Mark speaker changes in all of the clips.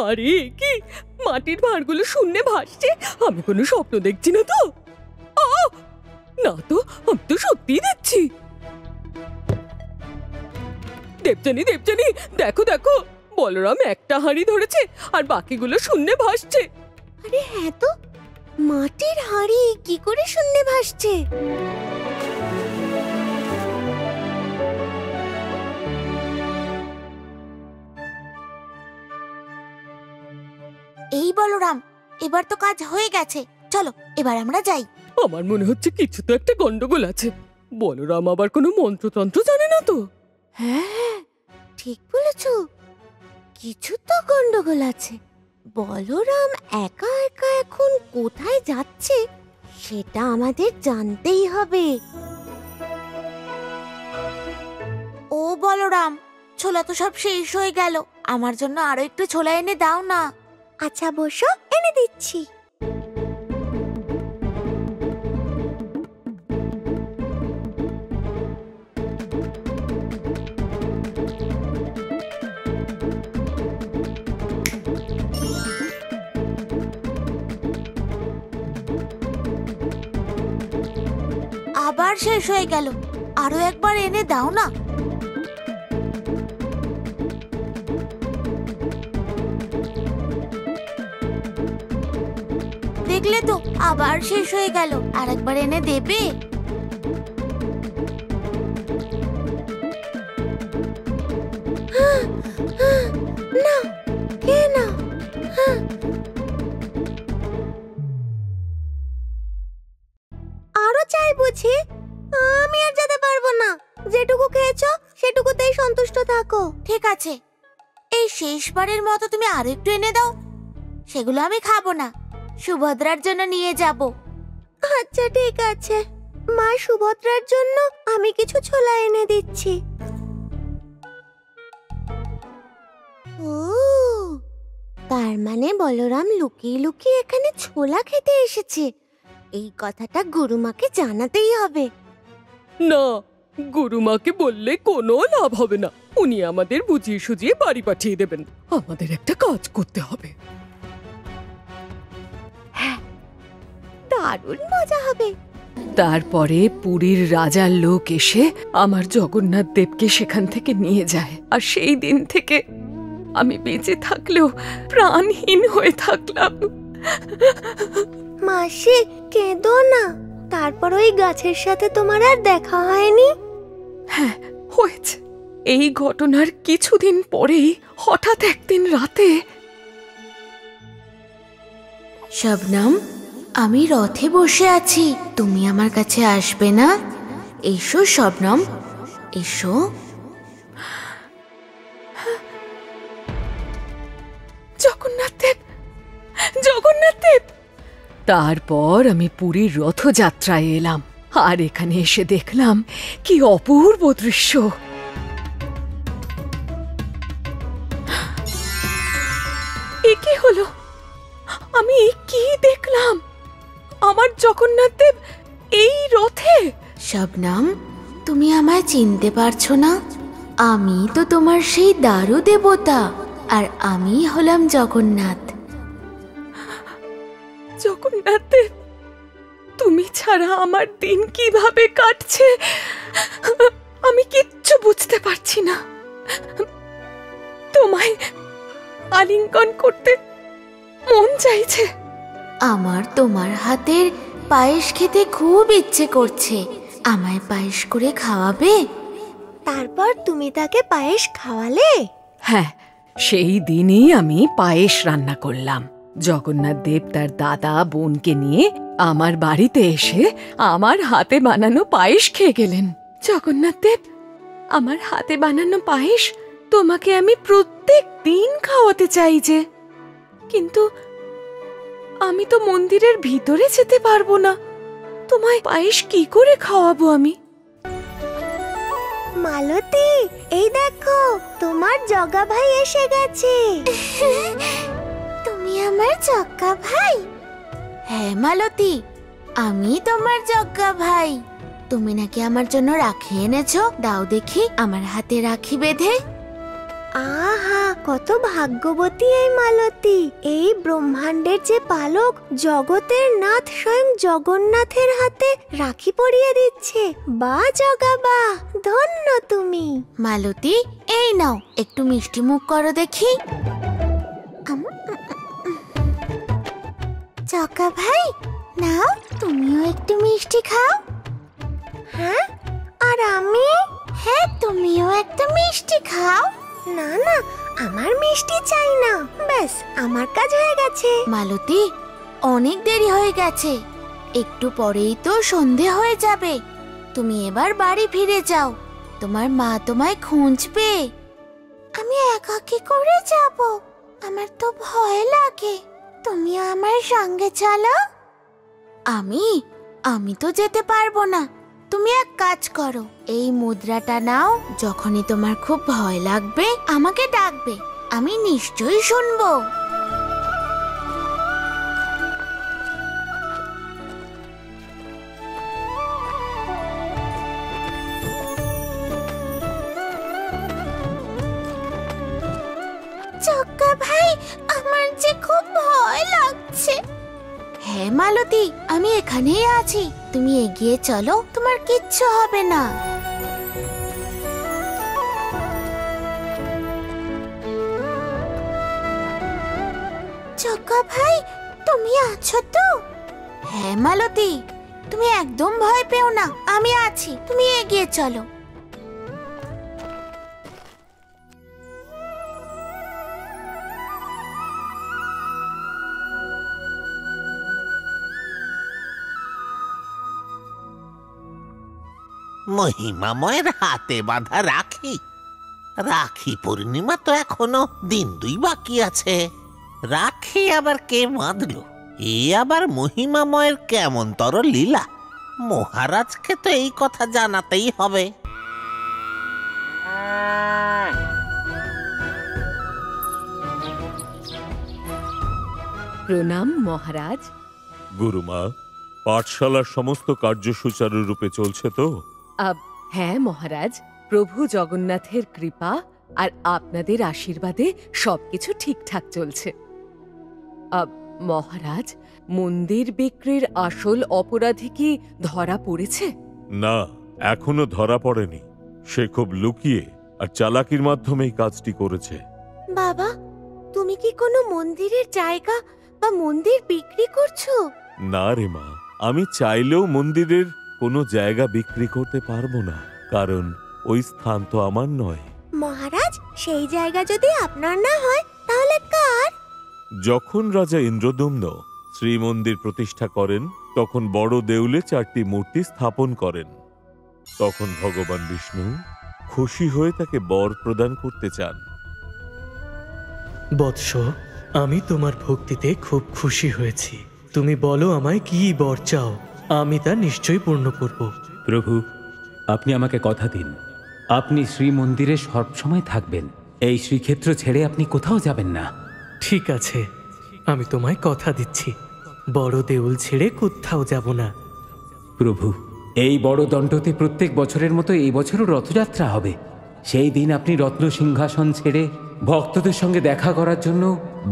Speaker 1: আরে কি মাটির ভাঁড়গুলো শূন্যে ভাসছে, আমি কোনো স্বপ্ন দেখছি না তো? না তো, আমি তো সত্যিই দেখছি। দেবযানী দেবযানী, দেখো দেখো, বলরাম একটা হাঁড়ি ধরেছে আর বাকিগুলো শূন্যে ভাসছে।
Speaker 2: আরে হ্যাঁ তো, মাটির হাঁড়ি কি করে শূন্যে ভাসছে? এই বলরাম, এবার তো কাজ হয়ে গেছে, চলো এবার আমরা যাই।
Speaker 1: আমার মনে হচ্ছে কিছু তো একটা গন্ডগোল আছে। বলরাম আবার কোনো মন্ত্রতন্ত্র জানে না তো?
Speaker 2: হ্যাঁ ঠিক বলেছ, কিছু তো গন্ডগোল আছে। বলরাম একা একা এখন কোথায় যাচ্ছে সেটা আমাদের জানতেই হবে। ও বলরাম, ছোলা তো সব শেষ হয়ে গেল, আমার জন্য আরো একটু ছোলা এনে দাও না। আচ্ছা বসো, এনে দিচ্ছি। আবার শেষ হয়ে গেল, আরো একবার এনে দাও না। দেখলে তো, আবার শেষ হয়ে গেল, আর একবার এনে দেবে? না, কে না? আরো চাই বুঝি? আমি আর যেতে পারবো না, যেটুকু খেয়েছো সেটুকুতেই সন্তুষ্ট থাকো। ঠিক আছে, এই শেষবারের মতো তুমি আরো একটু এনে দাও। সেগুলো আমি খাবো না, সুভদ্রার জন্য নিয়ে যাব। আচ্ছা ঠিক আছে মা, সুভদ্রার জন্য আমি কিছু ছোলা এনে দিচ্ছি। ও, তার মানে বলরাম লুকিয়ে লুকিয়ে এখানে ছোলা খেতে এসেছে। এই কথাটা গুরুমাকে জানাতেই হবে।
Speaker 1: না, গুরুমাকে বললে কোনো লাভ হবে না। উনি আমাদের বুঝিয়ে সুঝিয়ে বাড়ি পাঠিয়ে দেবেন। আমাদের একটা কাজ করতে হবে।
Speaker 2: হ্যাঁ, দারুণ মজা হবে।
Speaker 1: তারপরে পুরীর রাজার লোক এসে আমার জগন্নাথ দেবকে সেখান থেকে নিয়ে যায়, আর সেই দিন থেকে আমি বেঁচে থাকলেও প্রাণহীন হয়ে থাকলাম।
Speaker 2: মাসি কেঁদো না, তারপর ওই গাছের সাথে তোমার আর দেখা হয়নি?
Speaker 1: হ্যাঁ হয়েছে। এই ঘটনার কিছুদিন পরেই হঠাৎ একদিন রাতে।
Speaker 2: শবনম, আমি রথে বসে আছি, তুমি আমার কাছে আসবে না? এসো শবনম, এসো।
Speaker 1: জগন্নাথ দেব, জগন্নাথ দেব। তারপর আমি পুরীর রথযাত্রায় এলাম, আর এখানে এসে দেখলাম কি অপূর্ব দৃশ্য। এ কি হলো? আমি কি দেখলাম? আমার জগন্নাথ দেব এই রথে।
Speaker 2: শবনম, তুমি আমায় চিনতে পারছো না? আমি তো তোমার সেই দারু দেবতা, আর আমি হলাম জগন্নাথ।
Speaker 1: জগন্নাথ দেব, তুমি ছাড়া আমার দিন কিভাবে কাটছে আমি কিচ্ছু বুঝতে পারছি না। তোমায় আলিঙ্গন করতে মন চাইছে।
Speaker 2: আমার তোমার হাতের পায়েস খেতে খুব ইচ্ছে করছে, আমায় পায়েস করে খাওয়াবে? তারপর তুমি তাকে পায়েস খাওয়ালে?
Speaker 1: হ্যাঁ, সেই দিনই আমি পায়েস রান্না করলাম। জগন্নাথ দেব তার দাদা বোনকে নিয়ে আমার বাড়িতে এসে আমার হাতে বানানো পায়েস খেয়ে গেলেন। জগন্নাথ দেব, আমার হাতে বানানো পায়েস তোমাকে আমি প্রত্যেক দিন খাওয়াতে চাই যে, কিন্তু আমি তো মন্দিরের ভিতরে যেতে পারবো না। তোমায় পায়েস কি করে খাওয়াবো আমি?
Speaker 2: মালতী, এই দেখো তোমার জগা ভাই এসে গেছে। তুমি আমার জগা ভাই? হ্যাঁ মালতী, আমি তোমার জগা ভাই। তুমি নাকি আমার জন্য রাখি এনেছো, দাও দেখি আমার হাতে রাখি বেঁধে। আহা, কত ভাগ্যবতী এই মালতী। এই ব্রহ্মাণ্ডের যে পালক, জগতের নাথ স্বয়ং জগন্নাথের হাতে রাখি পরিয়ে দিচ্ছে। বা জগা বা, ধন্য তুমি। মালতী, এই নাও, একটু মিষ্টি মুখ করো দেখি। জগা ভাই, নাও, তুমিও একটু মিষ্টি খাও। হ্যাঁ, আর আমি? হ্যাঁ, তুমিও একটা মিষ্টি খাও। না না, আমার মিষ্টি চাই না, ব্যাস আমার কাজ হয়ে গেছে। মালতী, অনেক দেরি হয়ে গেছে, একটু পরেই তো সন্ধে হয়ে যাবে। তুমি এবার বাড়ি ফিরে যাও, তোমার মা তোমায় খুঁজবে। আমি একা কি করে যাব? আমার তো ভয় লাগে। তুমি আমার সঙ্গে চলো। আমি তো যেতে পারবো না। তুমি এক কাজ করো, এই মুদ্রাটা নাও, যখনই তোমার খুব ভয় লাগবে আমাকে ডাকবে, আমি নিশ্চয়ই শুনবো। জগা ভাই, আমার যে খুব ভয় লাগছে। হ্যাঁ মালতী, আমি এখানেই আছি, তুমি এগিয়ে চলো, তোমার কিচ্ছু হবে না। জগা ভাই, তুমি আছো তো? হ্যাঁ মালতী, তুমি একদম ভয় পেও না, আমি আছি, তুমি এগিয়ে চলো।
Speaker 3: মহিমাময়ের হাতে বাঁধা রাখি। রাখি পূর্ণিমা তো এখনো দিন 2 বাকি আছে। রাখি আবার কে বাঁধলো? এ আবার মহিমাময়ের কেমন তর লীলা। মহারাজকে তো এই কথা জানাতেই হবে।
Speaker 1: প্রণাম মহারাজ।
Speaker 4: গুরুমা, পাঠশালার সমস্ত কার্য সুচারুরূপে চলছে তো?
Speaker 1: হ্যাঁ মহারাজ, প্রভু জগন্নাথের কৃপা আর আপনাদের আশীর্বাদে সবকিছু ঠিকঠাক চলছে। মহারাজ, মন্দির বিক্রির আসল অপরাধী কি ধরা পড়েছে?
Speaker 4: না, এখনো ধরা পড়েনি। সে খুব লুকিয়ে আর চালাকির মাধ্যমে এই কাজটি করেছে।
Speaker 2: বাবা, তুমি কি কোনো মন্দিরের জায়গা বা মন্দির বিক্রি করছো?
Speaker 4: না রে মা, আমি চাইলেও মন্দিরের কোনো জায়গা বিক্রি করতে পারবো না, কারণ ওই স্থান তো আমার নয়।
Speaker 2: মহারাজ, সেই জায়গা যদি আপনার না হয় তাহলে কার?
Speaker 4: যখন রাজা ইন্দ্রদম্ন শ্রীমন্দির প্রতিষ্ঠা করেন, তখন বড় দেউলে 4টি মূর্তি স্থাপন করেন। তখন ভগবান বিষ্ণু খুশি হয়ে তাকে বর প্রদান করতে চান।
Speaker 5: বৎস, আমি তোমার ভক্তিতে খুব খুশি হয়েছি। তুমি বলো আমায় কি বর চাও, আমি তা নিশ্চয়ই পূর্ণ করব।
Speaker 6: প্রভু, আপনি আমাকে কথা দিন, আপনি শ্রীমন্দিরে সবসময় থাকবেন। এই শ্রীক্ষেত্র ছেড়ে আপনি কোথাও যাবেন না।
Speaker 5: ঠিক আছে, আমি তোমায় কথা দিচ্ছি, বড় দেউল ছেড়ে কোথাও যাব না।
Speaker 6: প্রভু, এই বড় দণ্ডতে প্রত্যেক বছরের মতো এই বছরও রথযাত্রা হবে। সেই দিন আপনি রত্ন সিংহাসন ছেড়ে ভক্তদের সঙ্গে দেখা করার জন্য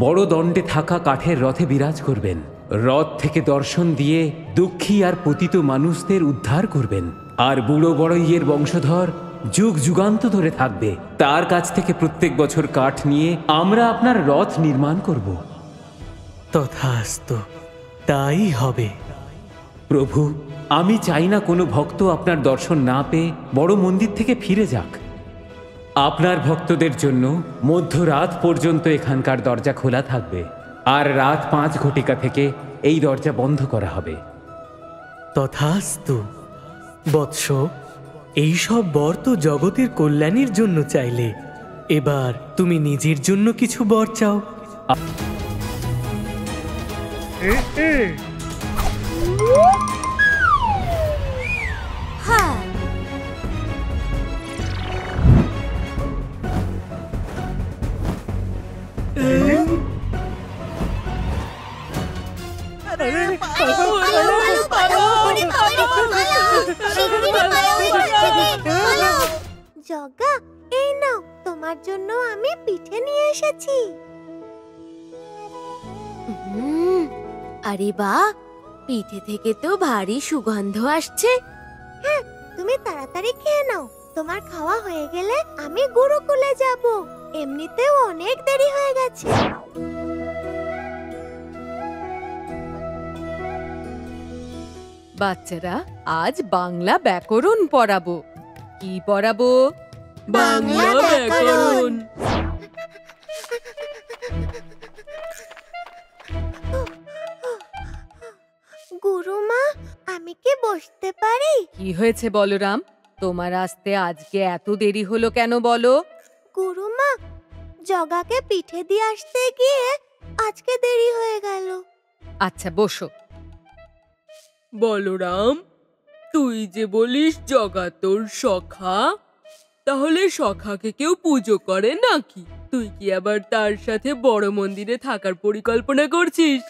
Speaker 6: বড় দণ্ডে থাকা কাঠের রথে বিরাজ করবেন। রথ থেকে দর্শন দিয়ে দুঃখী আর পতিত মানুষদের উদ্ধার করবেন। আর বুড়ো বড়ইয়ের বংশধর যুগ যুগান্ত ধরে থাকবে। তার কাছ থেকে প্রত্যেক বছর কাঠ নিয়ে আমরা আপনার রথ নির্মাণ করব।
Speaker 5: তথাস্তু, তাই হবে।
Speaker 6: প্রভু, আমি চাই না কোনো ভক্ত আপনার দর্শন না পেয়ে বড় মন্দির থেকে ফিরে যাক। আপনার ভক্তদের জন্য মধ্যরাত পর্যন্ত এখানকার দরজা খোলা থাকবে, আর রাত 5 ঘটিকা থেকে এই দরজা বন্ধ করা হবে।
Speaker 5: তথাস্তু। বৎস, এইসব বর তো জগতের কল্যাণের জন্য চাইলে, এবার তুমি নিজের জন্য কিছু বর চাও।
Speaker 2: হ্যাঁ, জগা, এই নাও, তোমার জন্য আমি পিঠে নিয়ে এসেছি। আরে বাহ, পিঠে থেকে তো ভারী সুগন্ধ আসছে। হ্যাঁ, তুমি তাড়াতাড়ি খেয়ে নাও। তোমার খাওয়া হয়ে গেলে আমি গুরুকুলে যাব। এমনিতেও অনেক দেরি হয়ে গেছে।
Speaker 1: বাচ্চারা, আজ বাংলা ব্যাকরণ পড়াবো। কি পড়াবো?
Speaker 2: বাংলা ব্যাকরণ। গুরুমা, আমি কি বসতে পারি?
Speaker 1: কি হয়েছে বলরাম? তোমার আসতে আজকে এত দেরি হলো কেন বলো?
Speaker 2: গুরুমা, জগাকে পিঠে দিয়ে আসতে গিয়ে আজকে দেরি হয়ে গেল।
Speaker 1: আচ্ছা, বসো।
Speaker 7: বলরাম, তুই যে বলিস জগা তোর সখা, তাহলে সখাকে কেউ পুজো করে নাকি? তুই কি আবার তার সাথে বড় মন্দিরে থাকার পরিকল্পনা করছিস?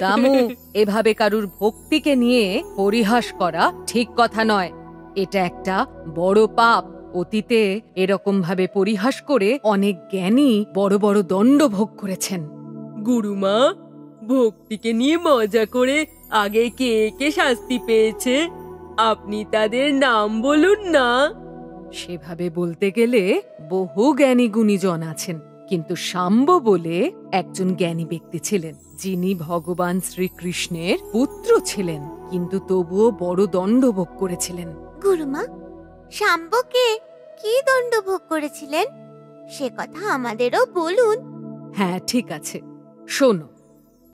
Speaker 1: দামু, এভাবে কারুর ভক্তিকে নিয়ে পরিহাস করা ঠিক কথা নয়। এটা একটা বড় পাপ। অতীতে এরকম ভাবে পরিহাস করে অনেক জ্ঞানী বড় বড় দণ্ড ভোগ করেছেন।
Speaker 7: গুরুমা, ভক্তিকে নিয়ে মজা করে আগে কে কে শাস্তি পেয়েছে আপনি তাদের নাম বলুন না।
Speaker 1: সেভাবে বলতে গেলে বহু জ্ঞানী গুণীজন আছেন, কিন্তু শাম্ব বলে একজন জ্ঞানী ব্যক্তি ছিলেন, যিনি ভগবান শ্রীকৃষ্ণের পুত্র ছিলেন, কিন্তু তবুও বড় দণ্ড ভোগ করেছিলেন।
Speaker 2: গুরুমা, শাম্বকে কি দণ্ড ভোগ করেছিলেন সে কথা আমাদেরও বলুন।
Speaker 1: হ্যাঁ, ঠিক আছে, শোনো।